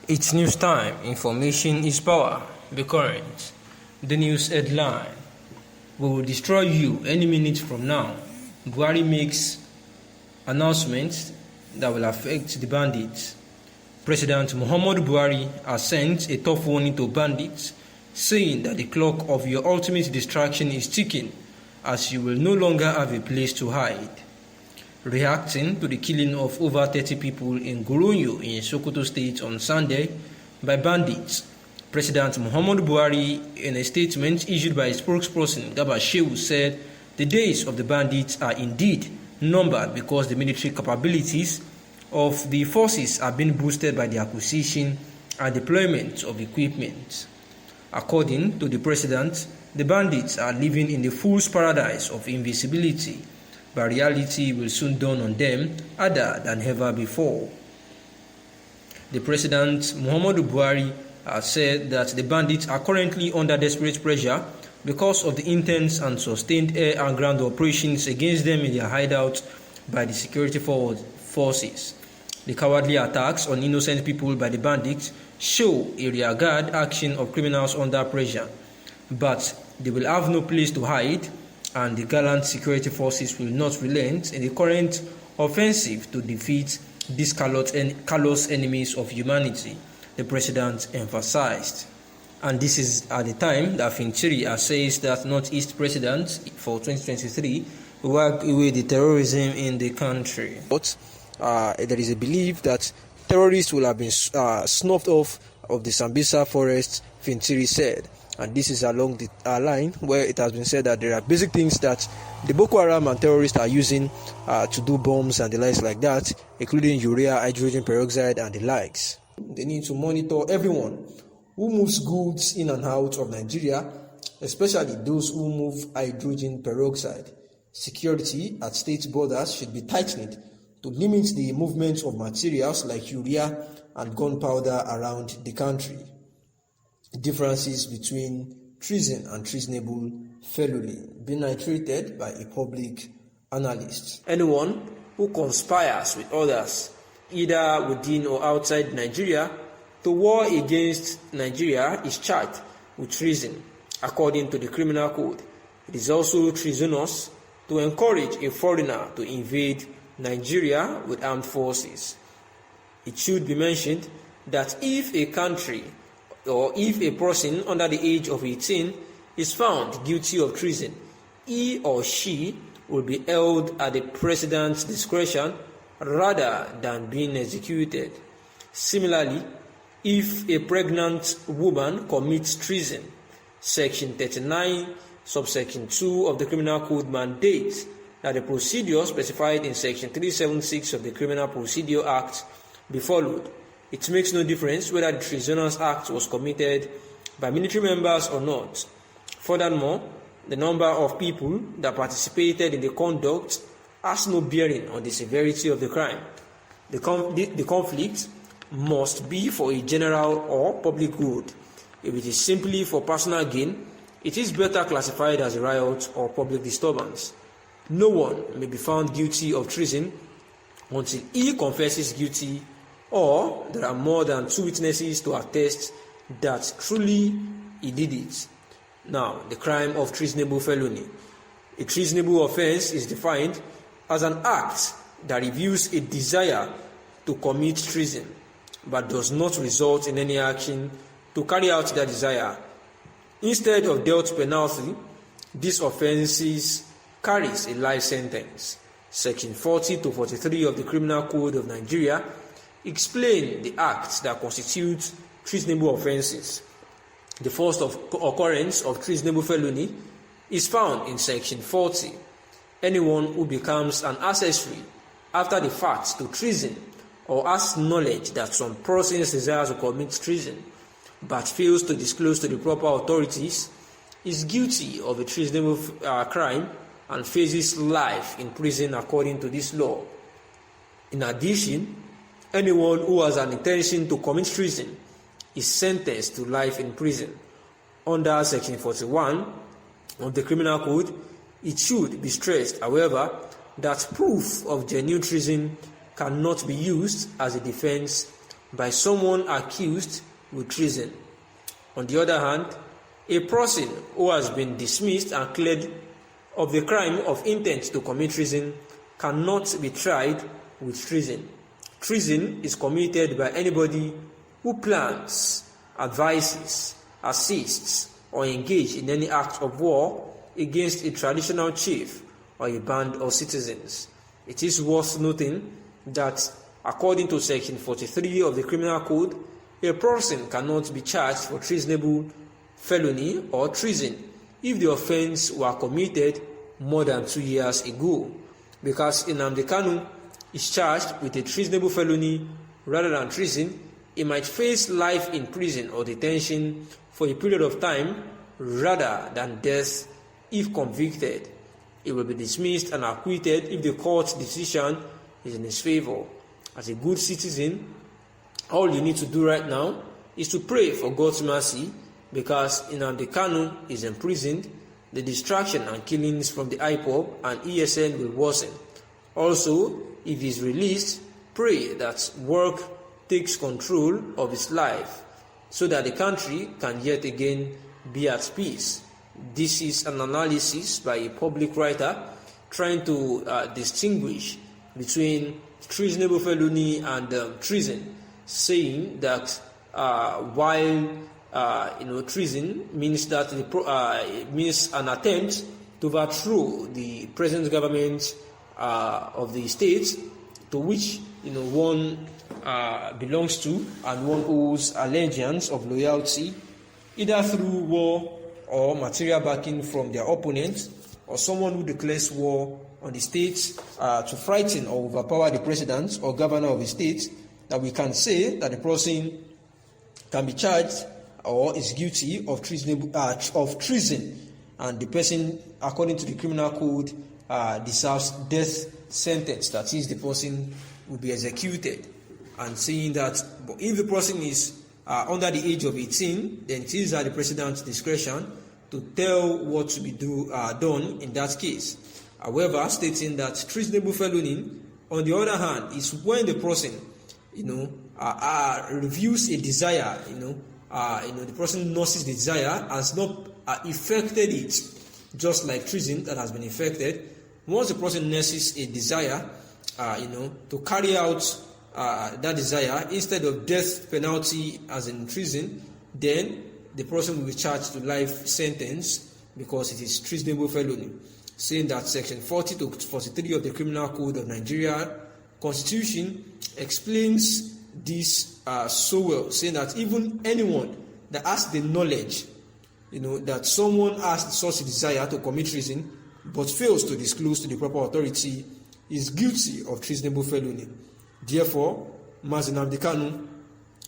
It's news time. Information is power. Be current. The news headline: we will destroy you any minute from now. Buhari makes announcements that will affect the bandits. President Muhammadu Buhari has sent a tough warning to bandits, saying that the clock of your ultimate distraction is ticking, as you will no longer have a place to hide. Reacting to the killing of over 30 people in Goronyo in Sokoto State on Sunday by bandits, President Muhammadu Buhari, in a statement issued by his spokesperson Garba Shehu, said the days of the bandits are indeed numbered because the military capabilities of the forces are being boosted by the acquisition and deployment of equipment. According to the president, the bandits are living in the fool's paradise of invisibility, but reality will soon dawn on them harder than ever before. The President Muhammadu Buhari has said that the bandits are currently under desperate pressure because of the intense and sustained air and ground operations against them in their hideout by the security forces. The cowardly attacks on innocent people by the bandits show a rearguard action of criminals under pressure, but they will have no place to hide, and the gallant security forces will not relent in the current offensive to defeat these callous enemies of humanity, the president emphasized. And this is at the time that Finchiri says that Northeast president for 2023 will wipe away the terrorism in the country. But there is a belief that terrorists will have been snuffed off of the Sambisa forest, Finchiri said. And this is along the line where it has been said that there are basic things that the Boko Haram and terrorists are using to do bombs and the likes like that, including urea, hydrogen peroxide, and the likes. They need to monitor everyone who moves goods in and out of Nigeria, especially those who move hydrogen peroxide. Security at state borders should be tightened to limit the movement of materials like urea and gunpowder around the country. Differences between treason and treasonable felony being iterated by a public analyst. Anyone who conspires with others, either within or outside Nigeria, to war against Nigeria is charged with treason, according to the Criminal Code. It is also treasonous to encourage a foreigner to invade Nigeria with armed forces. It should be mentioned that if a country or if a person under the age of 18 is found guilty of treason, he or she will be held at the president's discretion rather than being executed. Similarly, if a pregnant woman commits treason, Section 39, subsection 2 of the Criminal Code mandates that the procedure specified in Section 376 of the Criminal Procedure Act be followed. It makes no difference whether the treasonous act was committed by military members or not. Furthermore, the number of people that participated in the conduct has no bearing on the severity of the crime. The conflict must be for a general or public good. If it is simply for personal gain, it is better classified as a riot or public disturbance. No one may be found guilty of treason until he confesses guilty or there are more than 2 witnesses to attest that truly he did it. Now, the crime of treasonable felony. A treasonable offense is defined as an act that reveals a desire to commit treason, but does not result in any action to carry out that desire. Instead of death penalty, this offense carries a life sentence. Section 40 to 43 of the Criminal Code of Nigeria explain the acts that constitute treasonable offenses. The first occurrence of treasonable felony is found in Section 40. Anyone who becomes an accessory after the fact to treason or has knowledge that some person desires to commit treason but fails to disclose to the proper authorities is guilty of a treasonable crime and faces life in prison according to this law. In addition, anyone who has an intention to commit treason is sentenced to life in prison. Under Section 41 of the Criminal Code, it should be stressed, however, that proof of genuine treason cannot be used as a defense by someone accused with treason. On the other hand, a person who has been dismissed and cleared of the crime of intent to commit treason cannot be tried with treason. Treason is committed by anybody who plans, advises, assists, or engages in any act of war against a traditional chief or a band of citizens. It is worth noting that according to Section 43 of the Criminal Code, a person cannot be charged for treasonable felony or treason if the offense were committed more than 2 years ago, because Nnamdi Kanu is charged with a treasonable felony rather than treason. He might face life in prison or detention for a period of time rather than death if convicted. He will be dismissed and acquitted if the court's decision is in his favor. As a good citizen, all you need to do right now is to pray for God's mercy, because Nnamdi Kanu is imprisoned. The distraction and killings from the IPOB and ESN will worsen. Also, if he is released, pray that work takes control of his life so that the country can yet again be at peace. This is an analysis by a public writer trying to distinguish between treasonable felony and treason, saying that while treason means that it means an attempt to overthrow the present government of the state to which one belongs to and one owes allegiance of loyalty, either through war or material backing from their opponents, or someone who declares war on the state to frighten or overpower the president or governor of the state, that we can say that the person can be charged or is guilty of treason, and the person, according to the criminal code, deserves death sentence. That is, the person will be executed. And saying that if the person is under the age of 18, then it is at the president's discretion to tell what to be done in that case. However, stating that treasonable felony, on the other hand, is when the person, reviews a desire, the person nurses the desire, has not effected it, just like treason that has been effected. Once the person nurses a desire, to carry out that desire instead of death penalty as in treason, then the person will be charged to life sentence because it is treasonable felony. Saying that Section 40 to 43 of the Criminal Code of Nigeria Constitution explains this so well, saying that even anyone that has the knowledge, that someone has such a desire to commit treason but fails to disclose to the proper authority is guilty of treasonable felony. Therefore, Nnamdi Kanu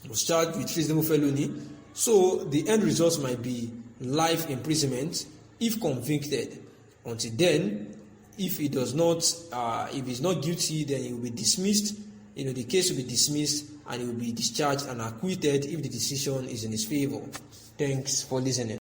was charged with treasonable felony, so the end result might be life imprisonment if convicted. Until then, if he does not, if he's not guilty, then he will be dismissed. The case will be dismissed and he will be discharged and acquitted if the decision is in his favor. Thanks for listening.